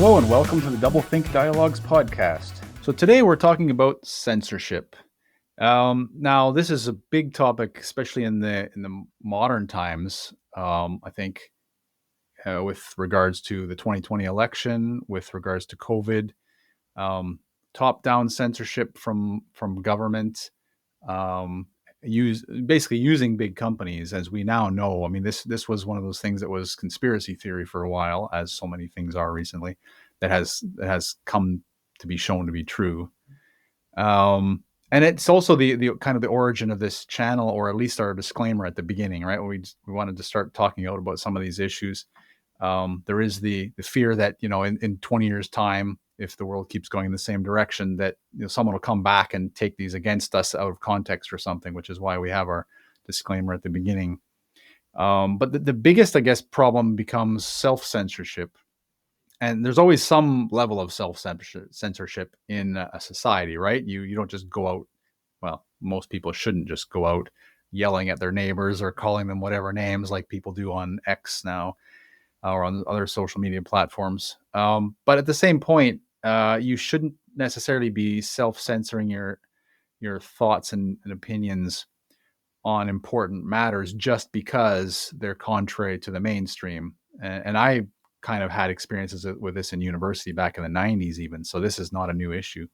Hello and welcome to the Doublethink Dialogues podcast. So today we're talking about censorship. Now this is a big topic, especially in the modern times. I think with regards to the 2020 election, with regards to COVID, top-down censorship from government, basically using big companies, as we now know. I mean, this was one of those things that was conspiracy theory for a while, as so many things are recently, that has come to be shown to be true. And it's also the kind of the origin of this channel, or at least our disclaimer at the beginning, right? When we wanted to start talking out about some of these issues. There is the fear that, in 20 years time, if the world keeps going in the same direction, that someone will come back and take these against us out of context or something, which is why we have our disclaimer at the beginning. But the biggest, I guess, problem becomes self-censorship. And there's always some level of self-censorship in a society, right? You don't just go out. Well, most people shouldn't just go out yelling at their neighbors or calling them whatever names like people do on X now, or on other social media platforms. But at the same point, you shouldn't necessarily be self-censoring your thoughts and opinions on important matters just because they're contrary to the mainstream. And I kind of had experiences with this in university back in the 90s even, so this is not a new issue.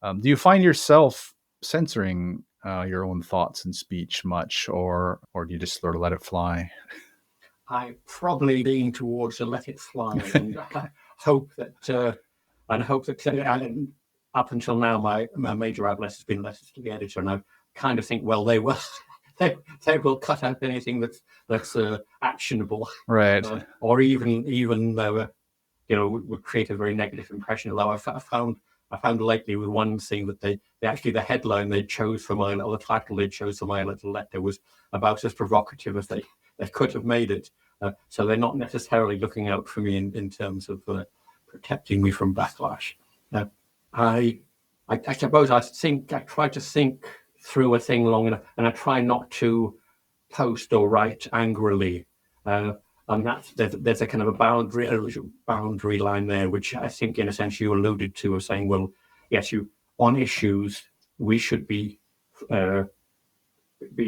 Do you find yourself censoring your own thoughts and speech much, or do you just sort of let it fly? I probably lean towards a let it fly, and hope that up until now my major outlet has been letters to the editor, and I kind of think, well, they will cut out anything that's actionable, right? Or even would create a very negative impression. Although I found lately with one thing that they actually, the headline they chose for my, or the title they chose for my little letter was about as provocative as they could have made it. So they're not necessarily looking out for me in terms of protecting me from backlash. I suppose I try to think through a thing long enough, and I try not to post or write angrily. And there's a kind of a boundary line there, which I think in a sense you alluded to, of saying, well, yes, on issues we should be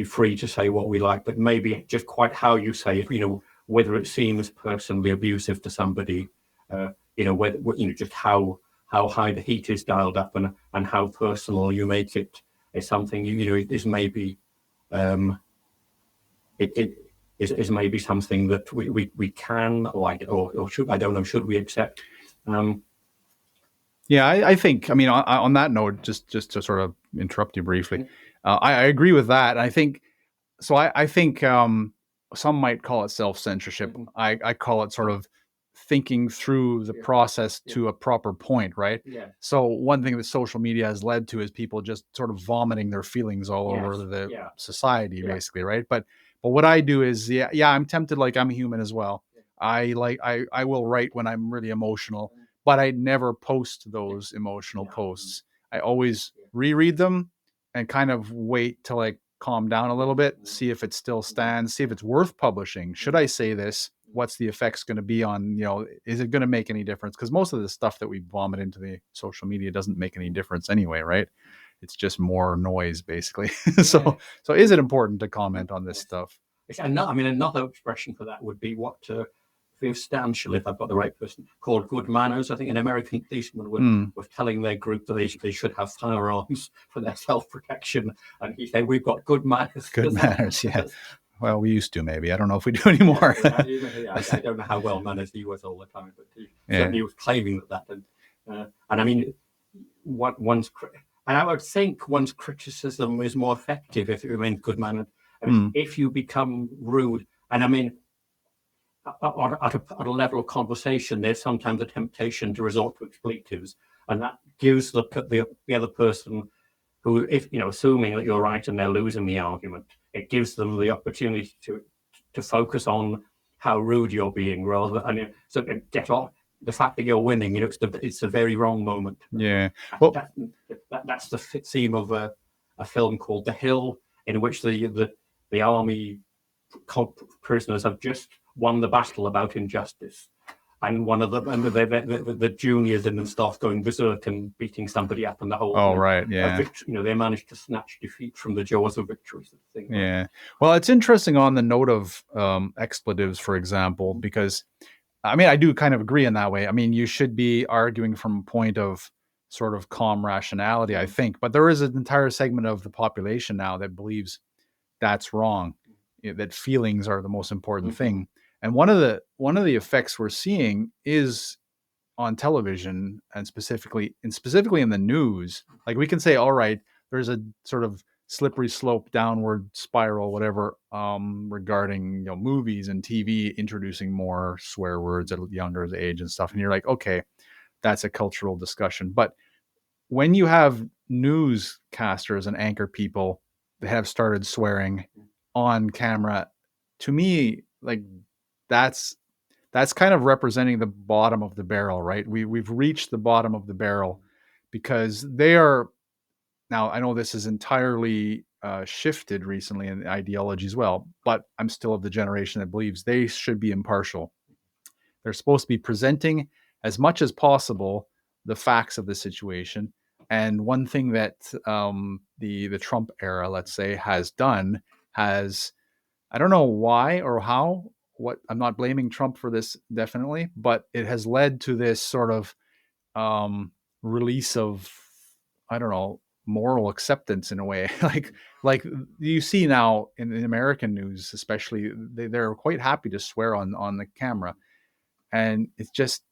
free to say what we like, but maybe just quite how you say it, whether it seems personally abusive to somebody, whether, just how high the heat is dialed up, and how personal you make it is something, is maybe, it is maybe something that we can like, or should, I don't know, should we accept? Yeah, I think, on that note, just to sort of interrupt you briefly, I agree with that. I think, I think some might call it self-censorship. I call it sort of thinking through the process to a proper point, right? Yeah. So one thing that social media has led to is people just sort of vomiting their feelings all over the society, basically, right? But what I do is, I'm tempted, like I'm human as well. I will write when I'm really emotional, but I never post those emotional posts. I always reread them and kind of wait till I calm down a little bit, see if it still stands, see if it's worth publishing. Should I say this? What's the effects going to be on, is it going to make any difference? Because most of the stuff that we vomit into the social media doesn't make any difference anyway, right? It's just more noise, basically. So is it important to comment on this stuff? Another expression for that would be what Viv Stanshall, if I've got the right person, called good manners. I think an American policeman was telling their group that they should have firearms for their self-protection, and he said, "We've got good manners." Good manners, yeah. Well, we used to, maybe. I don't know if we do anymore. I don't know how well mannered he was all the time, but he was claiming that. And I mean, and I would think one's criticism is more effective if it remains good mannered. If you become rude, and at a level of conversation, there's sometimes a temptation to resort to expletives, and that gives the other person who, if assuming that you're right and they're losing the argument, it gives them the opportunity to focus on how rude you're being, rather than so get off the fact that you're winning. It's a very wrong moment. Yeah, well, that's the theme of a film called The Hill, in which the army prisoners have just won the battle about injustice, and one of the juniors in them starts going berserk and beating somebody up, and the whole Oh, right, yeah. they managed to snatch defeat from the jaws of victory, sort of thing. Yeah. Well, it's interesting on the note of expletives, for example, because I mean, I do kind of agree in that way. I mean, you should be arguing from a point of sort of calm rationality, I think, but there is an entire segment of the population now that believes that's wrong, that feelings are the most important thing. And one of the effects we're seeing is on television, and specifically in the news. Like, we can say, all right, there's a sort of slippery slope, downward spiral, whatever, regarding movies and TV introducing more swear words at a younger age and stuff. And you're like, okay, that's a cultural discussion. But when you have newscasters and anchor people that have started swearing on camera, to me, like, that's kind of representing the bottom of the barrel, right? We've reached the bottom of the barrel, because they are now. I know this is entirely shifted recently in ideology as well, but I'm still of the generation that believes they should be impartial. They're supposed to be presenting as much as possible the facts of the situation. And one thing that the Trump era, let's say, has done has, I don't know why or how. I'm not blaming Trump for this, definitely, but it has led to this sort of release of, I don't know, moral acceptance in a way. like you see now in American news, especially, they're quite happy to swear on the camera, and it's just,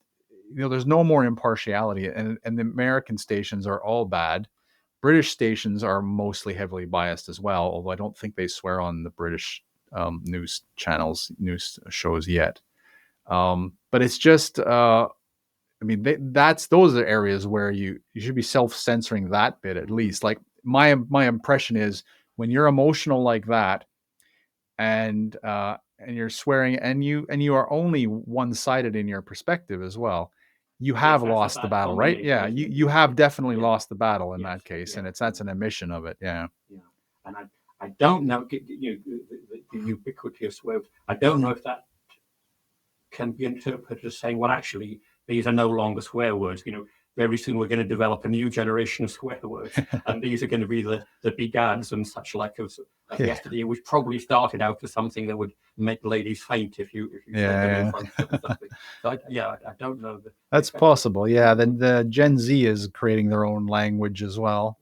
there's no more impartiality, and the American stations are all bad. British stations are mostly heavily biased as well, although I don't think they swear on the British news channels, news shows yet. But it's just, I mean, those are areas where you should be self-censoring that bit, at least. Like, my impression is, when you're emotional like that, and you're swearing, and you are only one-sided in your perspective as well, you have lost the battle, right? Yeah, you have definitely lost the battle in that case, and that's an admission of it. Yeah. And I don't know, the ubiquity of swear words. I don't know if that can be interpreted as saying, well, actually, these are no longer swear words. Very soon we're going to develop a new generation of swear words, and these are going to be the begads and such like of yesterday, which probably started out as something that would make ladies faint if you said them in front of something. So I don't know. That's possible. Yeah, then the Gen Z is creating their own language as well.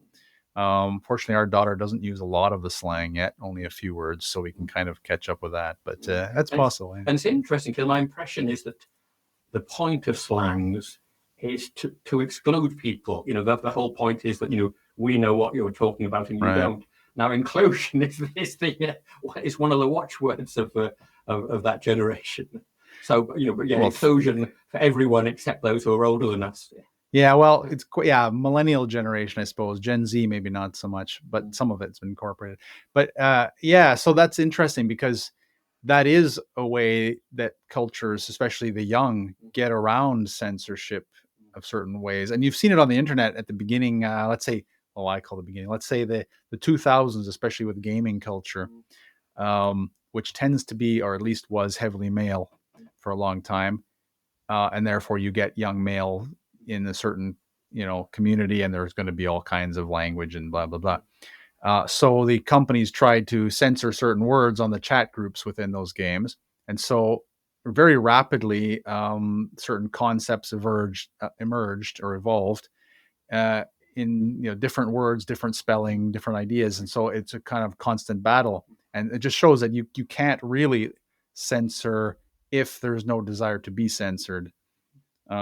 Fortunately, our daughter doesn't use a lot of the slang yet, only a few words, so we can kind of catch up with that. But that's possible. And it's interesting, because my impression is that the point of slangs is to exclude people. The whole point is that we know what you're talking about and you don't. Now, inclusion is one of the watchwords of that generation. So inclusion for everyone except those who are older than us. Yeah, well, it's millennial generation, I suppose. Gen Z maybe not so much, but some of it's been incorporated. But so that's interesting, because that is a way that cultures, especially the young, get around censorship of certain ways. And you've seen it on the internet at the beginning, let's say, I call the beginning, let's say the 2000s, especially with gaming culture, which tends to be, or at least was, heavily male for a long time. And therefore you get young male in a certain, community, and there's going to be all kinds of language and blah, blah, blah. So the companies tried to censor certain words on the chat groups within those games. And so very rapidly, certain concepts emerged or evolved in different words, different spelling, different ideas. And so it's a kind of constant battle. And it just shows that you can't really censor if there's no desire to be censored.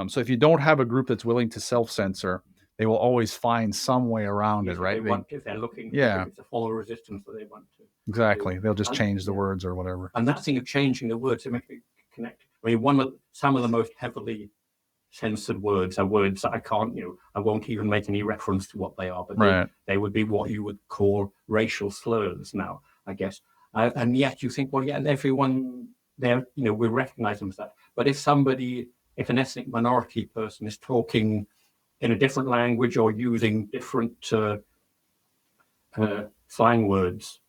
So if you don't have a group that's willing to self-censor, they will always find some way around it, right? If they're looking, if it's a form of resistance that they want to. Exactly. They'll just change the words or whatever. And that thing of changing the words, it makes me connect. I mean, some of the most heavily censored words are words that I won't even make any reference to what they are, but they would be what you would call racial slurs now, I guess. And yet you think, well, and everyone there, we recognize them as that. But if an ethnic minority person is talking in a different language or using different slang words,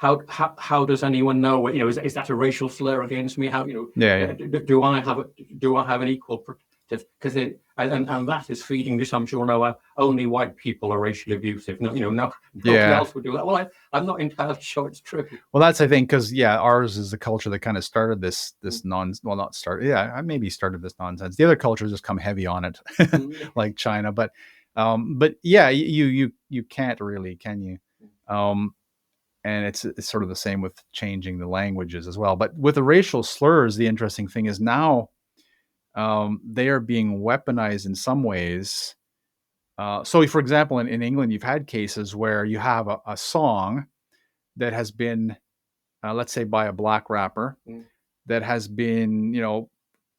how does anyone know? Is that a racial slur against me? How Yeah, do I have an equal? Because and that is feeding this. I'm sure no, only white people are racially abusive. No, nobody yeah. else would do that. Well, I'm not entirely sure it's true. Well, that's I think because ours is the culture that kind of started this well, not started. Yeah, I maybe started this nonsense. The other cultures just come heavy on it, like China. But yeah, you can't really, can you? And it's sort of the same with changing the languages as well. But with the racial slurs, the interesting thing is now they are being weaponized in some ways. So, for example, in England, you've had cases where you have a song that has been, let's say, by a black rapper, that has been,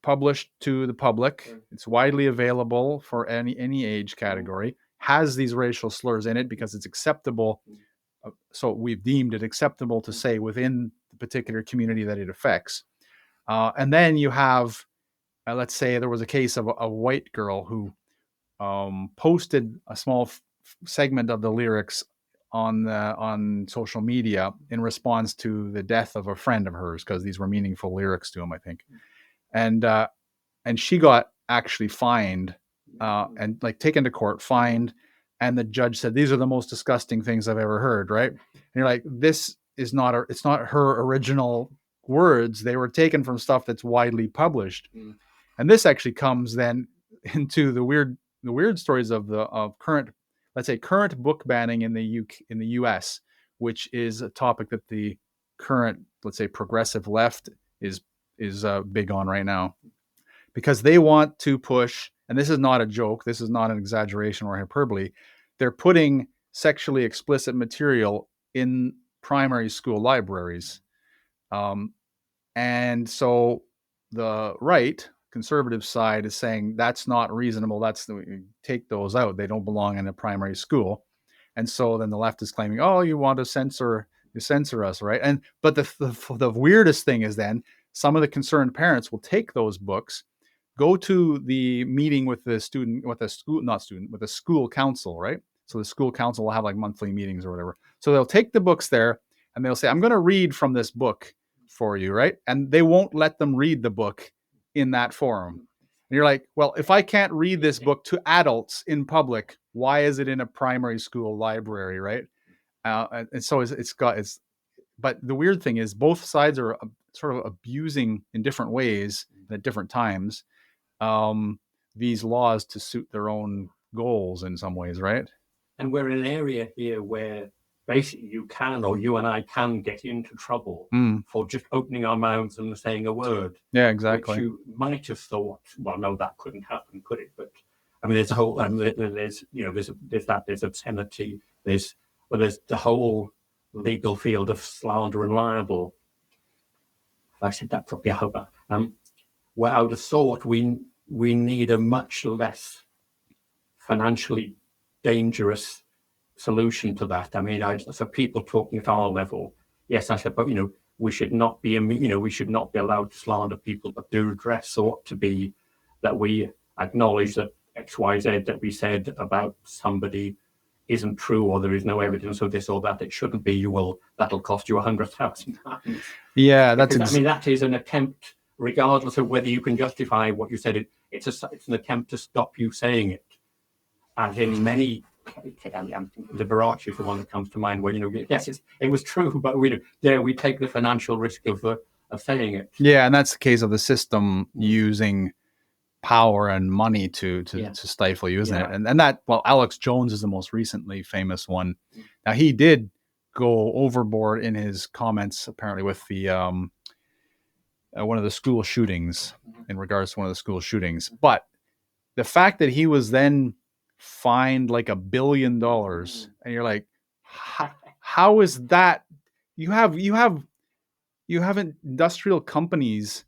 published to the public. It's widely available for any age category. Has these racial slurs in it because it's acceptable. So we've deemed it acceptable to say within the particular community that it affects. And then you have, let's say, there was a case of a white girl who posted a small segment of the lyrics on social media in response to the death of a friend of hers, because these were meaningful lyrics to him, I think. And she got actually fined and like taken to court, fined, and the judge said these are the most disgusting things I've ever heard. Right? And you're like, this is not it's not her original words. They were taken from stuff that's widely published. And this actually comes then into the weird stories of current, let's say, current book banning in the US, which is a topic that the current, let's say, progressive left is big on right now, because they want to push, and this is not a joke, this is not an exaggeration or hyperbole, they're putting sexually explicit material in primary school libraries. And so the right, conservative side, is saying that's not reasonable. Take those out. They don't belong in a primary school. And so then the left is claiming, oh, you want to censor us, right? But the weirdest thing is then some of the concerned parents will take those books, go to the meeting with the student, with a school, not student, with a school council, right? So the school council will have like monthly meetings or whatever. So they'll take the books there and they'll say, I'm going to read from this book for you, right? And they won't let them read the book in that forum. And you're like, well, if I can't read this book to adults in public, why is it in a primary school library, right? And so but the weird thing is both sides are sort of abusing in different ways at different times these laws to suit their own goals in some ways, right? And we're in an area here where basically you and I can get into trouble for just opening our mouths and saying a word. Yeah, exactly. Which you might have thought, well, no, that couldn't happen, could it? But I mean, there's a whole, there's obscenity, there's the whole legal field of slander and libel. If I said that properly, I hope that. Where I would have thought we need a much less financially dangerous solution to that. I mean, so people talking at our level, yes, I said, but we should not be allowed to slander people, but the redress ought to be that we acknowledge that X, Y, Z that we said about somebody isn't true, or there is no evidence of this or that. It shouldn't be. That'll cost you £100,000. Yeah, that is an attempt, regardless of whether you can justify what you said. It's an attempt to stop you saying it. As in many, the Barachi is the one that comes to mind, where yes, it was true, but we take the financial risk of saying it. Yeah, and that's the case of the system using power and money to stifle you, isn't it? And that, well, Alex Jones is the most recently famous one. Now, he did go overboard in his comments, apparently, with the one of the school shootings, in regards to one of the school shootings. But the fact that he was then fined like $1 billion, and you're like, how is that? You have industrial companies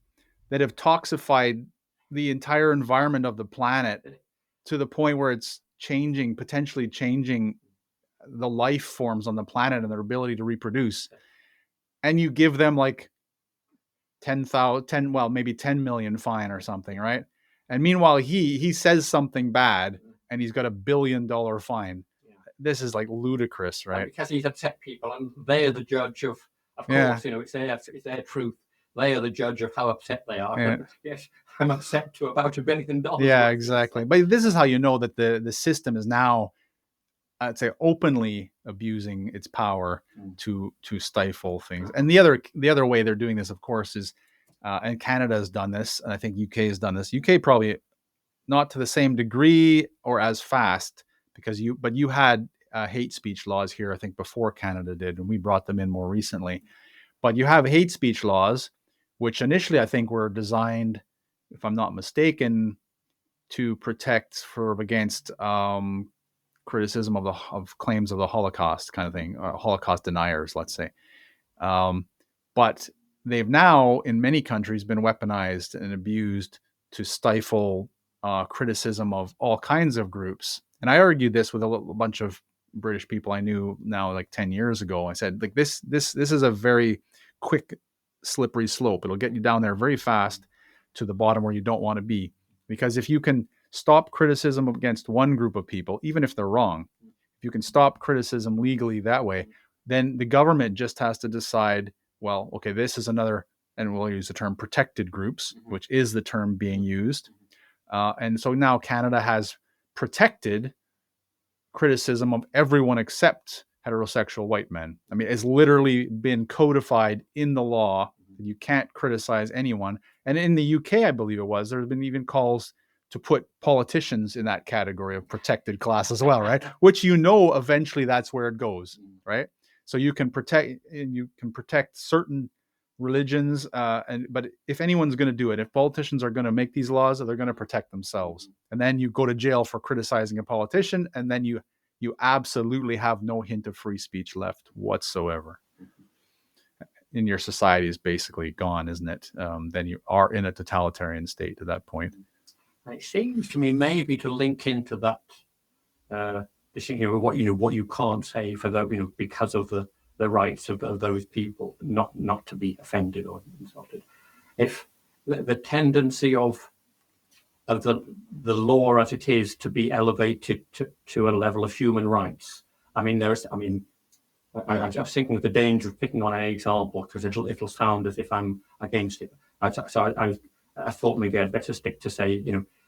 that have toxified the entire environment of the planet to the point where it's potentially changing the life forms on the planet and their ability to reproduce. And you give them like 10, maybe 10 million fine or something, right? And meanwhile, he says something bad and he's got $1 billion fine. this is like ludicrous, And right? because he's upset people, and they are the judge of Yeah, course, it's their truth. They are the judge of how upset they are. yeah, Yes, I'm upset to about $1 billion yeah, worth of this. exactly. But this is how you know that the system is now, I'd say, openly abusing its power to stifle things. And the other way they're doing this, of course, is and Canada has done this, and I think UK has done this. UK probably not to the same degree or as fast, because you had hate speech laws here, I think, before Canada did, and we brought them in more recently. But you have hate speech laws, which initially I think were designed, if I'm not mistaken, to protect sort of against criticism of claims of the Holocaust, kind of thing, Holocaust deniers, let's say. But they've now, in many countries, been weaponized and abused to stifle criticism of all kinds of groups. And I argued this with a bunch of British people I knew now, like 10 years ago. I said, like, this is a very quick, slippery slope. It'll get you down there very fast to the bottom where you don't want to be. Because if you can stop criticism against one group of people, even if they're wrong, if you can stop criticism legally that way, then the government just has to decide, well, okay, this is another, and we'll use the term protected groups, which is the term being used. And so now Canada has protected criticism of everyone except heterosexual white men. I mean, it's literally been codified in the law that you can't criticize anyone. And in the UK, I believe it was, there's been even calls to put politicians in that category of protected class as well, right? Which, eventually that's where it goes, right? So you can protect certain religions, but if anyone's going to do it, if politicians are going to make these laws, they're going to protect themselves, and then you go to jail for criticizing a politician, and then you absolutely have no hint of free speech left whatsoever. In your society is basically gone, isn't it? Then you are in a totalitarian state at that point. It seems to me maybe to link into that, what you can't say for the because of the rights of those people, not to be offended or insulted. If the tendency of the law as it is to be elevated to a level of human rights. I was thinking of the danger of picking on an example, because it'll sound as if I'm against it. I thought maybe I'd better stick to, say,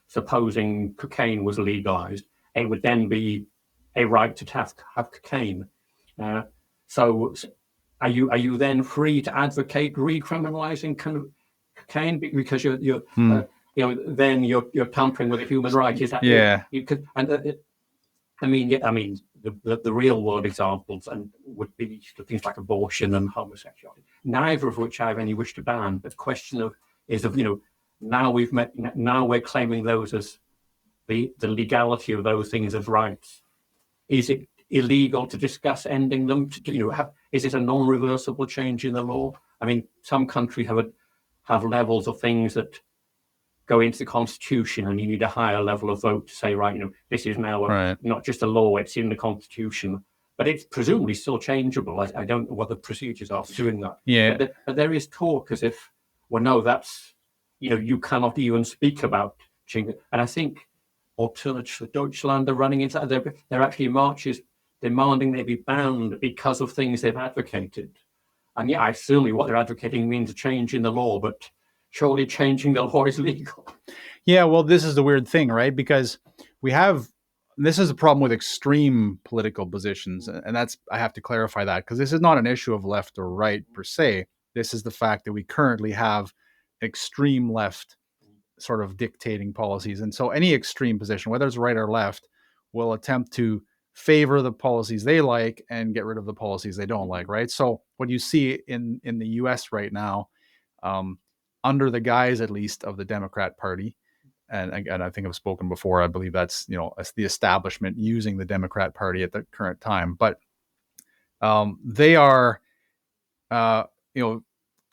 supposing cocaine was legalized, it would then be a right to have cocaine. So are you then free to advocate recriminalizing cocaine because you're then you're tampering with a human right? Is that you could? And the real world examples and would be things like abortion and homosexuality, neither of which I have any wish to ban. But the question is now we're claiming those as the legality of those things as rights. Is it illegal to discuss ending them? Is it a non-reversible change in the law? I mean, some countries have levels of things that go into the constitution, and you need a higher level of vote to say, right, this is now not just a law, it's in the constitution. But it's presumably still changeable. I don't know what the procedures are for doing that. Yeah. But there is talk as if, well, no, that's, you cannot even speak about changing. And I think Alternatives for Deutschland are running into that. They're actually marches demanding they be banned because of things they've advocated. And yeah, certainly what they're advocating means a change in the law, but surely changing the law is legal. Yeah, well, this is the weird thing, right? Because this is a problem with extreme political positions. And I have to clarify that, because this is not an issue of left or right per se. This is the fact that we currently have extreme left sort of dictating policies. And so any extreme position, whether it's right or left, will attempt to favor the policies they like and get rid of the policies they don't like, right? So what you see in the US right now, under the guise, at least, of the Democrat Party, and again, I think I've spoken before, I believe that's the establishment using the Democrat Party at the current time, but they are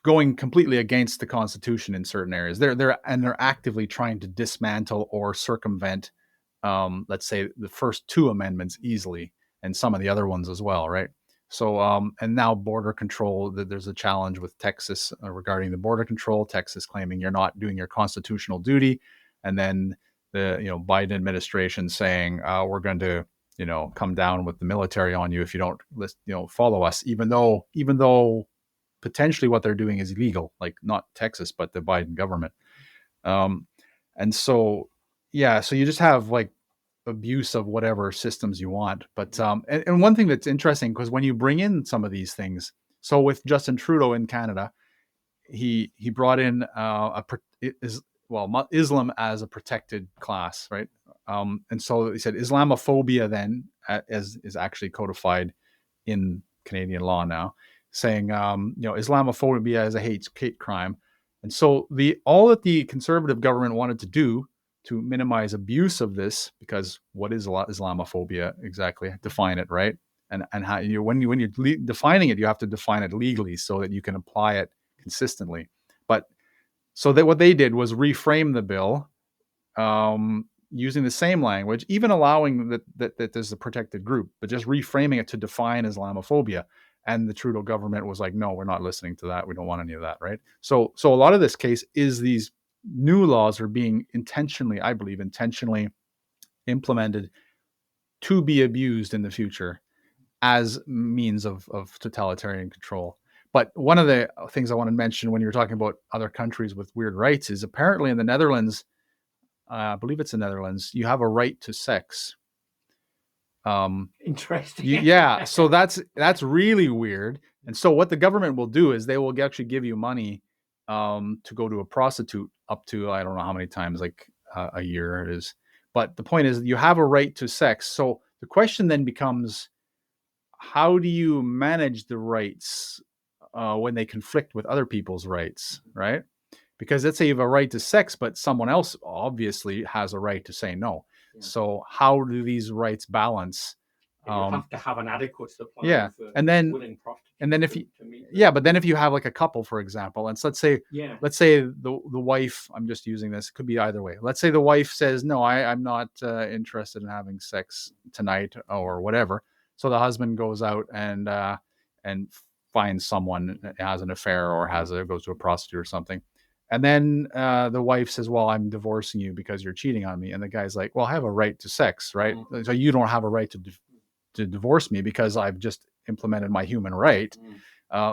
going completely against the Constitution in certain areas. They're actively trying to dismantle or circumvent, let's say, the first two amendments easily, and some of the other ones as well, right? So, and now border control, there's a challenge with Texas regarding the border control. Texas claiming you're not doing your constitutional duty, and then the Biden administration saying we're going to come down with the military on you if you don't follow us, even though potentially what they're doing is illegal, like not Texas, but the Biden government. Um, and so, yeah, so you just have like abuse of whatever systems you want. But and one thing that's interesting, because when you bring in some of these things, so with Justin Trudeau in Canada, he brought in Islam as a protected class, right? And so he said Islamophobia then is actually codified in Canadian law now, saying Islamophobia is a hate crime. And so all that the conservative government wanted to do to minimize abuse of this, because what is Islamophobia exactly? Define it, right? And how when you're defining it, you have to define it legally so that you can apply it consistently. But so that what they did was reframe the bill, using the same language, even allowing that there's a protected group, but just reframing it to define Islamophobia. And the Trudeau government was like, no, we're not listening to that. We don't want any of that, right? So a lot of this case is these new laws are being I believe, intentionally implemented to be abused in the future as means of totalitarian control. But one of the things I want to mention when you're talking about other countries with weird rights is apparently in the Netherlands, I believe it's the Netherlands, you have a right to sex. Interesting. Yeah, so that's really weird. And so what the government will do is they will actually give you money to go to a prostitute up to, I don't know how many times, like a year it is. But the point is you have a right to sex. So the question then becomes, how do you manage the rights when they conflict with other people's rights, right? Because let's say you have a right to sex, but someone else obviously has a right to say no. Yeah. So how do these rights balance? You have to have an adequate supply. Yeah, of and then willing prostitutes. And then if you, but then if you have like a couple, for example, and so let's say the wife, I'm just using this, it could be either way. Let's say the wife says, no, I'm not interested in having sex tonight or whatever. So the husband goes out and finds someone, has an affair or goes to a prostitute or something. And then the wife says, well, I'm divorcing you because you're cheating on me. And the guy's like, well, I have a right to sex, right? Mm-hmm. So you don't have a right to divorce me because I've just implemented my human right.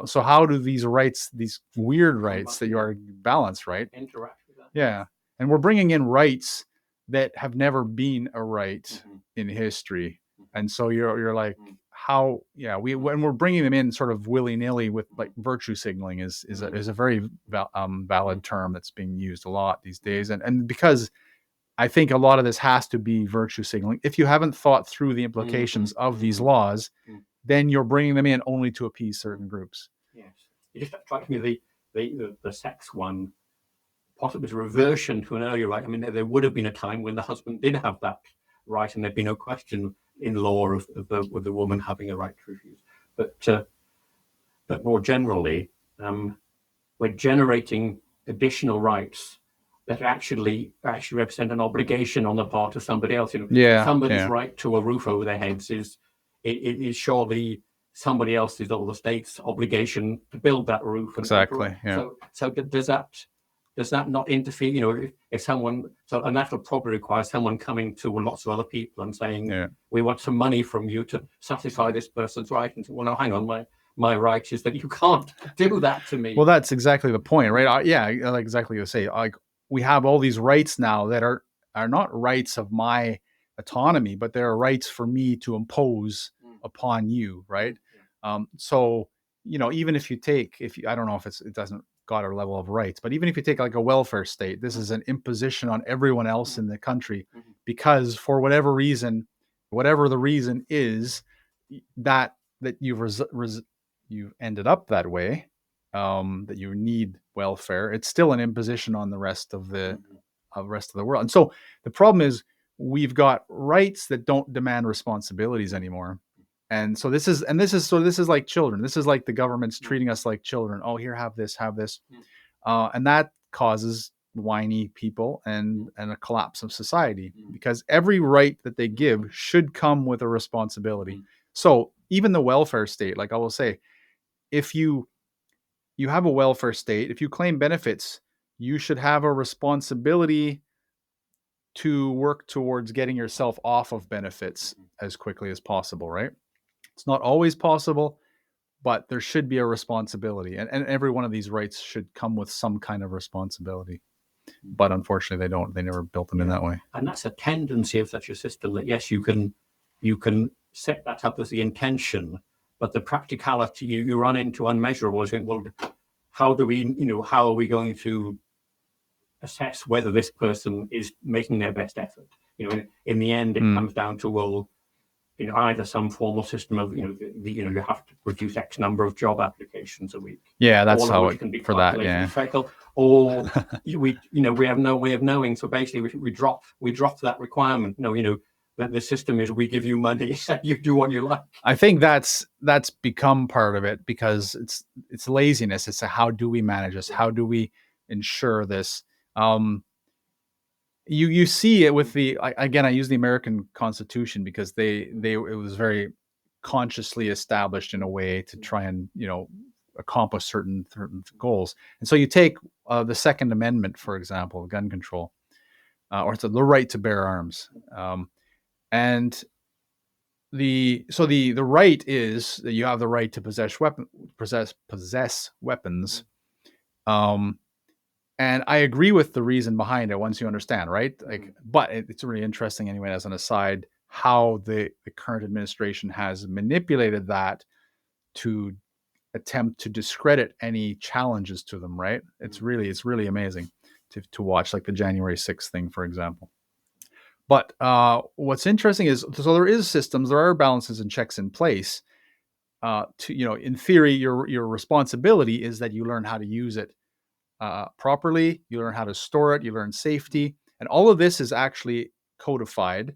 So how do these rights, these weird rights that you are balanced, right? Interact with that. Yeah. And we're bringing in rights that have never been a right in history. And so you're like, how, when we're bringing them in sort of willy-nilly with like virtue signaling is a very valid term that's being used a lot these days. And because I think a lot of this has to be virtue signaling. If you haven't thought through the implications of these laws, then you're bringing them in only to appease certain groups. Yes. It just strikes me the sex one possibly is a reversion to an earlier right. I mean, there would have been a time when the husband did have that right, and there'd be no question in law of the woman having a right to refuse. But more generally, we're generating additional rights that actually represent an obligation on the part of somebody else. Somebody's right to a roof over their heads is surely somebody else's or the state's obligation to build that roof. Exactly. Yeah. So does that not interfere? If someone, and that will probably require someone coming to lots of other people and saying, we want some money from you to satisfy this person's right. And say, well, no, hang on, my right is that you can't do that to me. Well, that's exactly the point, right? Like exactly what you say. Like we have all these rights now that are not rights of my autonomy, but they're rights for me to impose upon you, right? So even if you I don't know if it doesn't got a level of rights, but even if you take like a welfare state, this is an imposition on everyone else in the country because for whatever the reason is that you've ended up that way, that you need welfare, it's still an imposition on the rest of the world. And so the problem is we've got rights that don't demand responsibilities anymore. And so this is like children. This is like the government's treating us like children. Oh, here, have this. And that causes whiny people and a collapse of society because every right that they give should come with a responsibility. So even the welfare state, like I will say, if you have a welfare state, if you claim benefits, you should have a responsibility to work towards getting yourself off of benefits as quickly as possible, right? It's not always possible, but there should be a responsibility. And every one of these rights should come with some kind of responsibility. But unfortunately, they never built them in that way. And that's a tendency of such a system that, yes, you can set that up as the intention, but the practicality, you run into unmeasurables. Well, how are we going to assess whether this person is making their best effort? In the end, it comes down to, well, either some formal system of, you have to produce X number of job applications a week. Yeah, that's how it can be for that. Yeah. Cycle, or we have no way of knowing. So basically, we drop that requirement. That the system is, we give you money, you do what you like. I think that's become part of it, because it's laziness. It's how do we manage this? How do we ensure this? You see it with I use the American Constitution because it was very consciously established in a way to try and accomplish certain goals. And so you take the Second Amendment, for example, gun control, or the right to bear arms, and the right is that you have the right to possess weapons. And I agree with the reason behind it once you understand, right? But it's really interesting anyway, as an aside, how the current administration has manipulated that to attempt to discredit any challenges to them, right? It's really amazing to watch, like the January 6th thing, for example. But what's interesting is, so there are balances and checks in place. In theory, your responsibility is that you learn how to use it properly, you learn how to store it, you learn safety, and all of this is actually codified,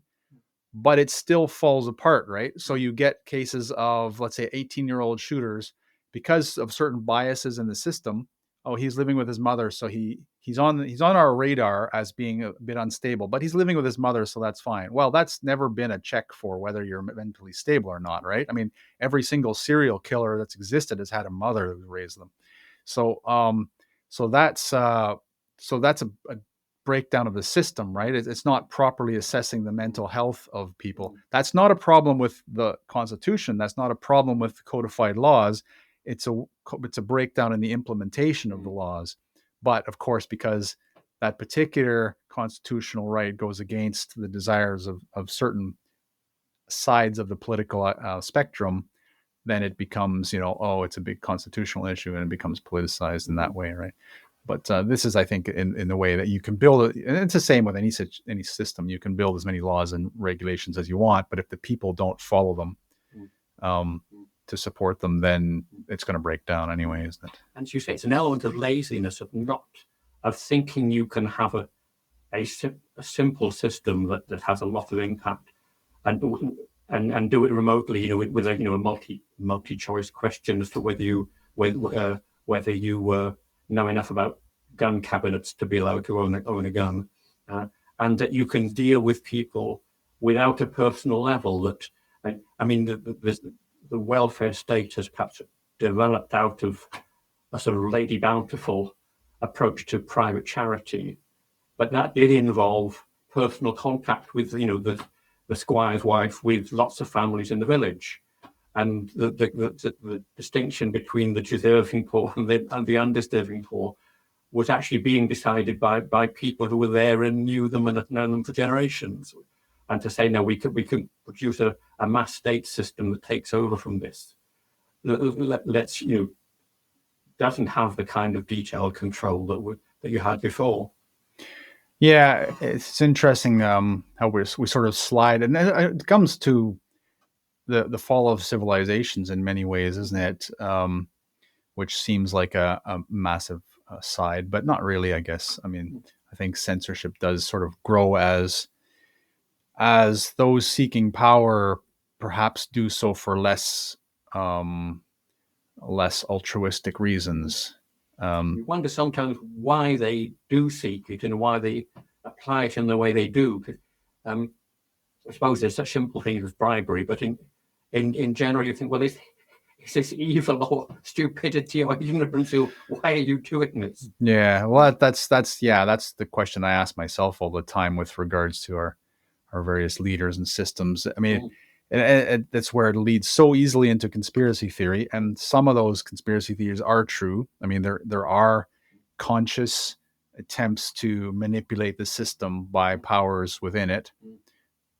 but it still falls apart, right? So you get cases of, let's say, 18-year-old shooters, because of certain biases in the system. Oh, he's living with his mother, so he's on our radar as being a bit unstable, but he's living with his mother, so that's fine. Well, that's never been a check for whether you're mentally stable or not, right? I mean, every single serial killer that's existed has had a mother who raised them. So that's a breakdown of the system, right? It's not properly assessing the mental health of people. That's not a problem with the Constitution. That's not a problem with codified laws. It's a breakdown in the implementation of the laws. But of course, because that particular constitutional right goes against the desires of certain sides of the political spectrum, then it becomes, it's a big constitutional issue, and it becomes politicized in that way, right? But this is, I think, in the way that you can build it, and it's the same with any system. You can build as many laws and regulations as you want, but if the people don't follow them to support them, then it's going to break down anyway, isn't it? And as you say, it's an element of laziness, of thinking you can have a simple system that has a lot of impact, and do it remotely, with a multi-choice question as to whether you know enough about gun cabinets to be allowed to own a gun, and that you can deal with people without a personal level. That the welfare state has perhaps developed out of a sort of Lady Bountiful approach to private charity, but that did involve personal contact with the squire's wife, with lots of families in the village. And the distinction between the deserving poor and the undeserving poor was actually being decided by people who were there and knew them and had known them for generations. And to say, no, we can produce a mass state system that takes over from this, doesn't have the kind of detailed control that you had before. Yeah, it's interesting how we sort of slide, and it comes to the fall of civilizations in many ways, isn't it? Which seems like a massive side, but not really, I guess. I mean, I think censorship does sort of grow as those seeking power perhaps do so for less altruistic reasons. You wonder sometimes why they do seek it and why they apply it in the way they do. I suppose there's such simple things as bribery, but in general, you think, well, is is this evil or stupidity or ignorance? Or why are you doing this? Yeah, well, that's the question I ask myself all the time with regards to our various leaders and systems. I mean, that's where it leads so easily into conspiracy theory, and some of those conspiracy theories are true. I mean, there are conscious attempts to manipulate the system by powers within it.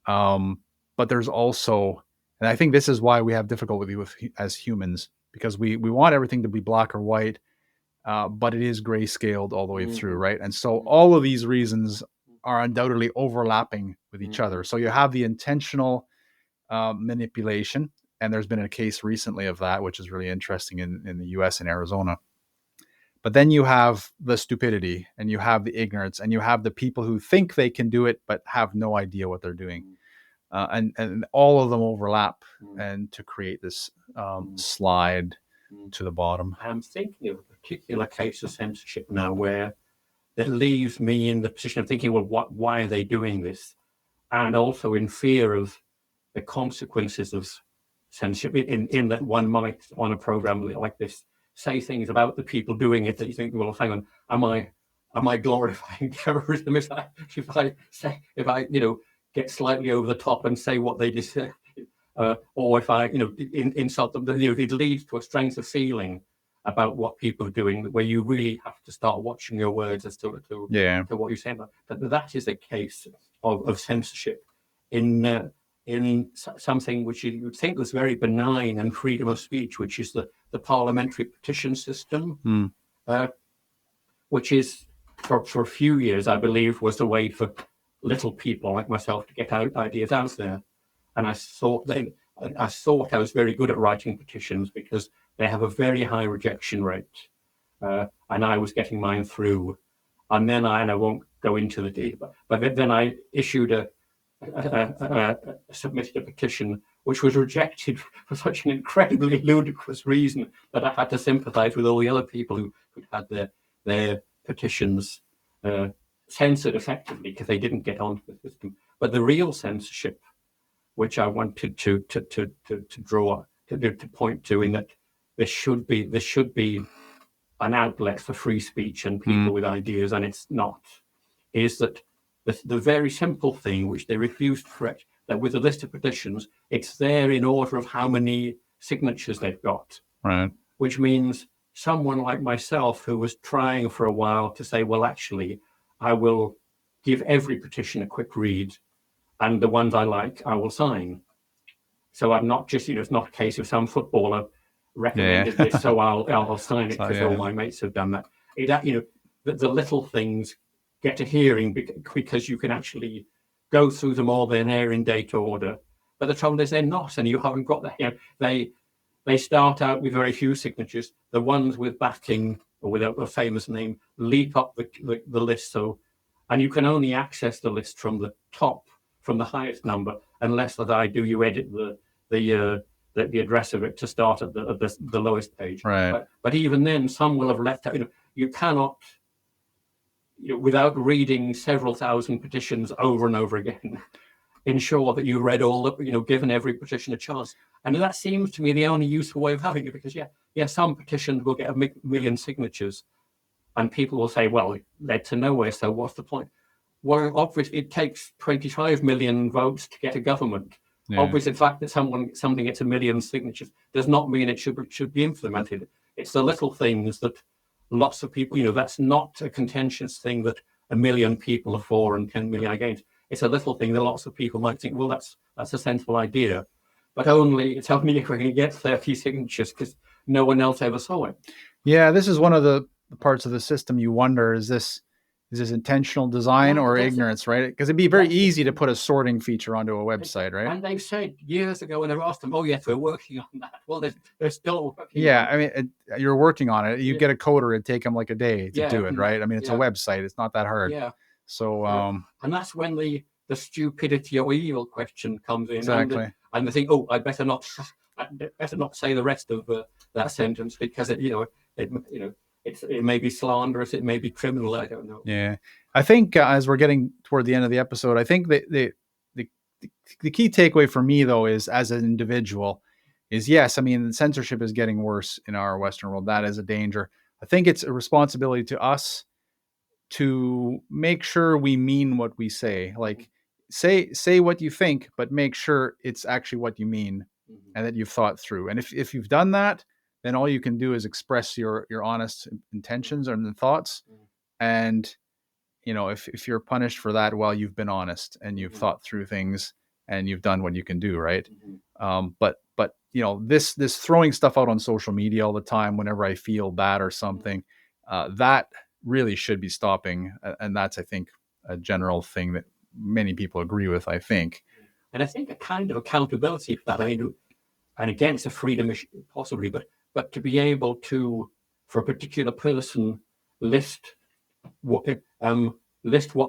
But there's also, and I think this is why we have difficulty with as humans, because we want everything to be black or white, but it is grayscaled all the way through, right? And so all of these reasons are undoubtedly overlapping with each other. So you have the intentional manipulation, and there's been a case recently of that, which is really interesting in the US and Arizona. But then you have the stupidity, and you have the ignorance, and you have the people who think they can do it but have no idea what they're doing. And all of them overlap and to create this slide to the bottom. I'm thinking of a particular case of censorship now where that leaves me in the position of thinking, well, why are they doing this? And also in fear of the consequences of censorship, in that one might, on a program like this, say things about the people doing it that you think, well, hang on, am I glorifying terrorism if I get slightly over the top and say what they just say, or if I insult them? It leads to a strength of feeling about what people are doing, where you really have to start watching your words as to what you say about. But that is a case of censorship in something which you would think was very benign and freedom of speech, which is the parliamentary petition system, which is for a few years, I believe, was the way for little people like myself to get ideas out there. And I thought I was very good at writing petitions because they have a very high rejection rate, and I was getting mine through. And then I won't go into the detail, but then I issued submitted a petition which was rejected for such an incredibly ludicrous reason that I had to sympathise with all the other people who had their petitions censored effectively because they didn't get onto the system. But the real censorship, which I wanted to point to, in that there should be an outlet for free speech and people with ideas, and it's not, is that the very simple thing which they refuse to correct, that with a list of petitions, it's there in order of how many signatures they've got. Right. Which means someone like myself, who was trying for a while to say, well, actually, I will give every petition a quick read, and the ones I like, I will sign. So I'm not just, it's not a case of some footballer recommended this, so I'll sign it because all my mates have done that. The little things get a hearing because you can actually go through them all in air in date order. But the trouble is they're not, and you haven't got that. They start out with very few signatures. The ones with backing or with a famous name leap up the list. So, and you can only access the list from the top, from the highest number, unless you edit the address of it to start at the lowest page. Right. But even then, some will have left out. You cannot, without reading several thousand petitions over and over again, ensure that you read all given every petition a chance. And that seems to me the only useful way of having it, because some petitions will get a million signatures, and people will say, well, it led to nowhere, so what's the point? Well, obviously, it takes 25 million votes to get a government. Yeah. Obviously, the fact that something gets a million signatures does not mean it should be implemented. It's the little things that lots of people, that's not a contentious thing that a million people are for and 10 million against. It's a little thing that lots of people might think, well, that's a sensible idea. But it's only if we can get 30 signatures, because no one else ever saw it. Yeah, this is one of the parts of the system you wonder, is this intentional design or ignorance, right? Because it'd be very easy to put a sorting feature onto a website, right? And they've said years ago when they asked them, oh, yes, we're working on that. Well, they're still working on it. I mean, you're working on it. You get a coder, it'd take them like a day to do it, right? I mean, it's a website. It's not that hard. Yeah. So, and that's when the stupidity or evil question comes in. Exactly. And they think, oh, I'd better not say the rest of that sentence, because it may be slanderous, it may be criminal, I don't know. Yeah. I think as we're getting toward the end of the episode, I think the key takeaway for me, though, is as an individual is yes, I mean, censorship is getting worse in our Western world. That is a danger. I think it's a responsibility to us to make sure we mean what we say. Like, say what you think, but make sure it's actually what you mean, and that you've thought through. And if you've done that, then all you can do is express your honest intentions and thoughts. And if you're punished for that, well, you've been honest and you've thought through things and you've done what you can do, right? But this throwing stuff out on social media all the time whenever I feel bad or something, that really should be stopping. And that's, I think, a general thing that many people agree with, I think. And I think a kind of accountability for that. I mean, and again, it's a freedom issue, possibly, but to be able to, for a particular person, list what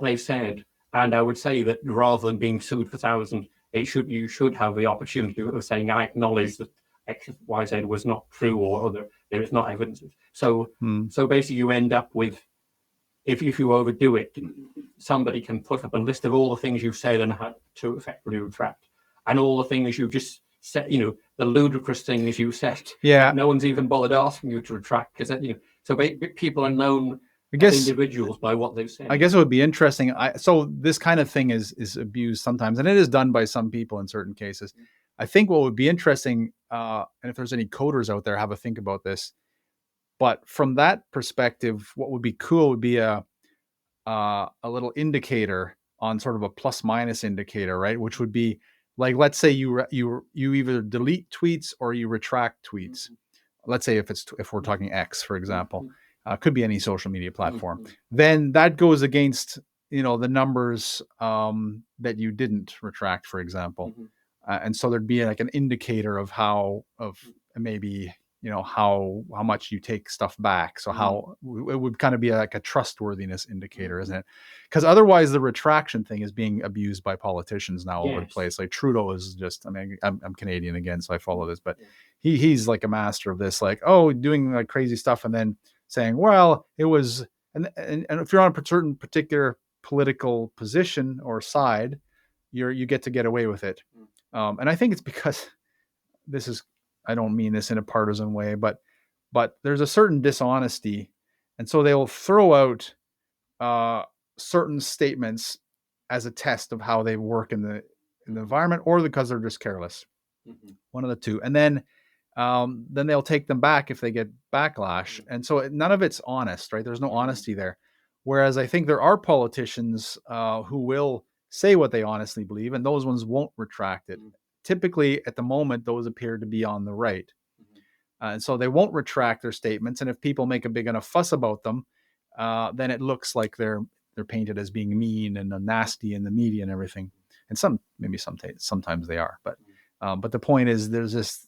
they said. And I would say that rather than being sued for thousands, you should have the opportunity of saying, I acknowledge that X, Y, Z was not true, or there is not evidence. So basically you end up with, if you overdo it, somebody can put up a list of all the things you've said and had to effectively retract, and all the things you've just said, the ludicrous things you said. Yeah. No one's even bothered asking you to retract, because so people are known, I guess, individuals by what they've said. I guess it would be interesting. So this kind of thing is abused sometimes, and it is done by some people in certain cases. I think what would be interesting, and if there's any coders out there, have a think about this. But from that perspective, what would be cool would be a little indicator on sort of a plus minus indicator, right? Which would be like, let's say you either delete tweets or you retract tweets. Let's say if we're talking X, for example. Could be any social media platform. Then that goes against the numbers that you didn't retract, for example. And so there'd be like an indicator of maybe how much you take stuff back. So how it would kind of be like a trustworthiness indicator, isn't it? Because otherwise the retraction thing is being abused by politicians now all over the place. Like Trudeau is just, I mean, I'm Canadian again, so I follow this, but he's like a master of this, like, doing like crazy stuff and then saying, well, it was, and if you're on a certain particular political position or side, you get to get away with it. And I think it's because I don't mean this in a partisan way, but there's a certain dishonesty. And so they'll throw out certain statements as a test of how they work in the environment, or because they're just careless. One of the two. And then they'll take them back if they get backlash. And so none of it's honest, right? There's no honesty there. Whereas I think there are politicians who will say what they honestly believe, and those ones won't retract it. Typically, at the moment, those appear to be on the right. And so they won't retract their statements. And if people make a big enough fuss about them, then it looks like they're painted as being mean and nasty in the media and everything. And sometimes they are. But the point is, there's this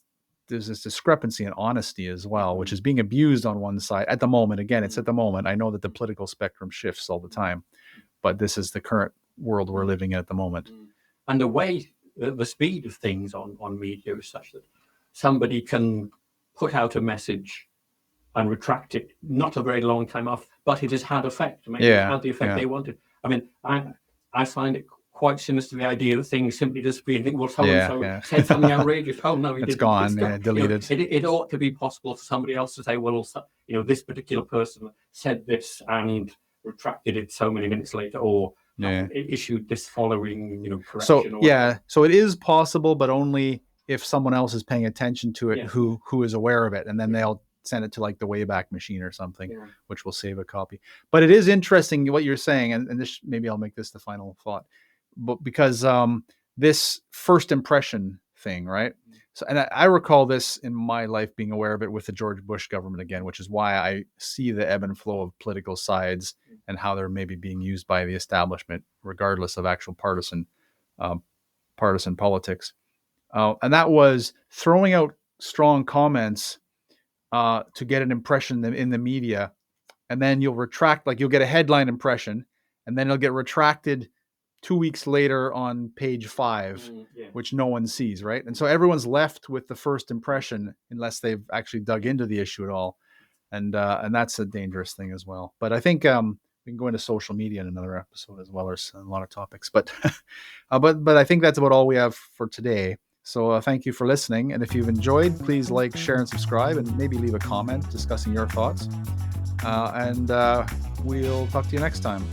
discrepancy in honesty as well, which is being abused on one side at the moment. Again, it's at the moment. I know that the political spectrum shifts all the time, but this is the current world we're living in at the moment. And the speed of things on media is such that somebody can put out a message and retract it not a very long time off, but it has had effect. Maybe it's had the effect they wanted. I mean, I find it quite sinister, the idea that things simply disappear. Think, well, so-and-so said something outrageous. Oh no, it's gone, deleted. It ought to be possible for somebody else to say, well, this particular person said this and retracted it so many minutes later, or issued this following, correction. So it is possible, but only if someone else is paying attention to it, who is aware of it, and then they'll send it to like the Wayback Machine or something, which will save a copy. But it is interesting what you're saying, and this, maybe I'll make this the final thought, but because this first impression thing, right? So, and I recall this in my life, being aware of it with the George Bush government again, which is why I see the ebb and flow of political sides and how they're maybe being used by the establishment, regardless of actual partisan politics. And that was throwing out strong comments to get an impression in the media, and then you'll retract, like you'll get a headline impression, and then it'll get retracted 2 weeks later on page 5, which no one sees, right? And so everyone's left with the first impression unless they've actually dug into the issue at all, and that's a dangerous thing as well. But I think we can go into social media in another episode as well. There's a lot of topics, but but I think that's about all we have for today. So thank you for listening. And if you've enjoyed, please like, share, and subscribe, and maybe leave a comment discussing your thoughts. And we'll talk to you next time.